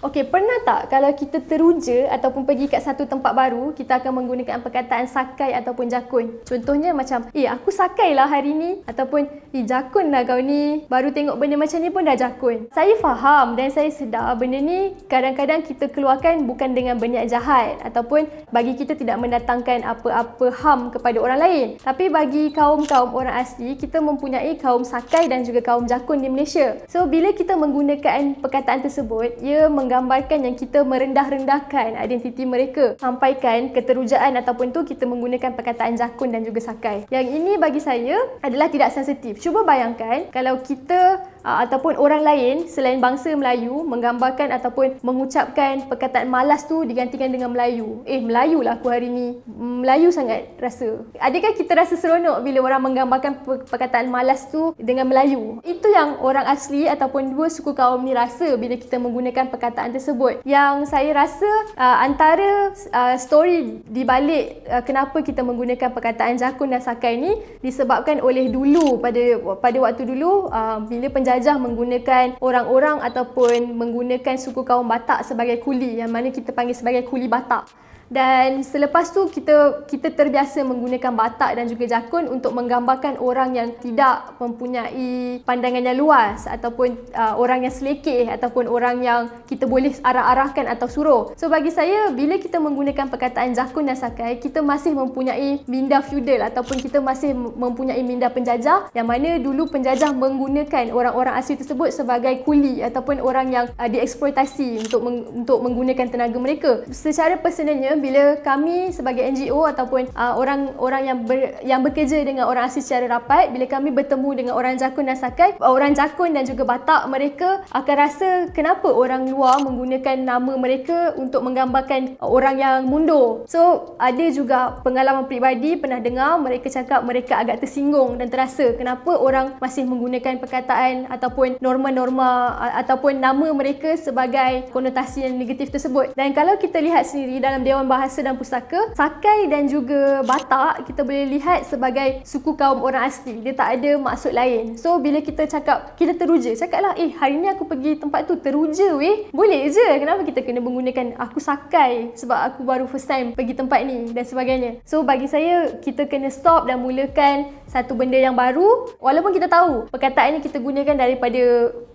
Okey, pernah tak kalau kita teruja ataupun pergi kat satu tempat baru, kita akan menggunakan perkataan sakai ataupun jakun. Contohnya macam, aku sakai lah hari ni. Ataupun, jakun lah kau ni. Baru tengok benda macam ni pun dah jakun. Saya faham dan saya sedar benda ni kadang-kadang kita keluarkan bukan dengan berniat jahat. Ataupun bagi kita tidak mendatangkan apa-apa harm kepada orang lain. Tapi bagi kaum-kaum orang asli, kita mempunyai kaum sakai dan juga kaum jakun di Malaysia. So, bila kita menggunakan perkataan tersebut, ia menggambarkan yang kita merendah-rendahkan identiti mereka, sampaikan keterujaan ataupun tu kita menggunakan perkataan jakun dan juga sakai. Yang ini bagi saya adalah tidak sensitif. Cuba bayangkan kalau kita ataupun orang lain selain bangsa Melayu menggambarkan ataupun mengucapkan perkataan malas tu digantikan dengan Melayu. Melayu lah aku hari ni. Melayu sangat rasa. Adakah kita rasa seronok bila orang menggambarkan perkataan malas tu dengan Melayu? Itu yang orang asli ataupun dua suku kaum ni rasa bila kita menggunakan perkataan tersebut. Yang saya rasa antara story di balik kenapa kita menggunakan perkataan jakun dan sakai ni disebabkan oleh dulu pada waktu dulu bila penjajah menggunakan orang-orang ataupun menggunakan suku kaum Batak sebagai kuli, yang mana kita panggil sebagai kuli Batak. Dan selepas tu kita terbiasa menggunakan Batak dan juga jakun untuk menggambarkan orang yang tidak mempunyai pandangan yang luas ataupun orang yang selekeh ataupun orang yang kita boleh arah-arahkan atau suruh. So bagi saya, bila kita menggunakan perkataan jakun dan sakai, kita masih mempunyai minda feudal ataupun kita masih mempunyai minda penjajah, yang mana dulu penjajah menggunakan orang-orang asli tersebut sebagai kuli ataupun orang yang dieksploitasi untuk menggunakan tenaga mereka. Secara personalnya, bila kami sebagai NGO ataupun orang-orang yang bekerja dengan orang asli secara rapat, bila kami bertemu dengan orang jakun dan sakai, orang jakun dan juga Batak, mereka akan rasa kenapa orang luar menggunakan nama mereka untuk menggambarkan orang yang mundur. So ada juga pengalaman peribadi pernah dengar mereka cakap mereka agak tersinggung dan terasa kenapa orang masih menggunakan perkataan ataupun norma-norma ataupun nama mereka sebagai konotasi yang negatif tersebut. Dan kalau kita lihat sendiri dalam Dewan Bahasa dan Pustaka, sakai dan juga Batak kita boleh lihat sebagai suku kaum orang asli. Dia tak ada maksud lain. So bila kita cakap, kita teruja, cakaplah hari ni aku pergi tempat tu teruja weh. Boleh je. Kenapa kita kena menggunakan aku sakai sebab aku baru first time pergi tempat ni dan sebagainya. So bagi saya, kita kena stop dan mulakan satu benda yang baru, walaupun kita tahu perkataan ni kita gunakan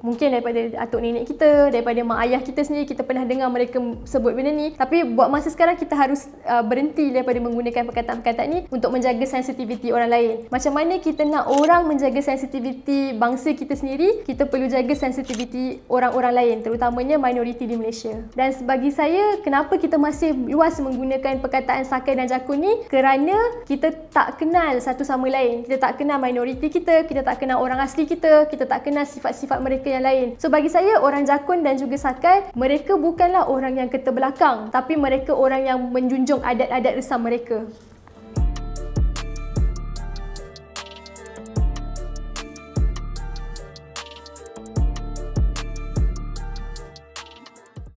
mungkin daripada atuk nenek kita, daripada mak ayah kita sendiri, kita pernah dengar mereka sebut benda ni. Tapi buat masa sekarang kita harus berhenti daripada menggunakan perkataan-perkataan ni untuk menjaga sensitiviti orang lain. Macam mana kita nak orang menjaga sensitiviti bangsa kita sendiri, kita perlu jaga sensitiviti orang-orang lain, terutamanya minoriti di Malaysia. Dan bagi saya, kenapa kita masih luas menggunakan perkataan sakai dan jakun ni? Kerana kita tak kenal satu sama lain. Kita tak kenal minoriti kita tak kenal orang asli kita tak kenal sifat-sifat mereka yang lain. So bagi saya, orang jakun dan juga sakai, mereka bukanlah orang yang keterbelakang, tapi mereka orang yang menjunjung adat-adat resam mereka.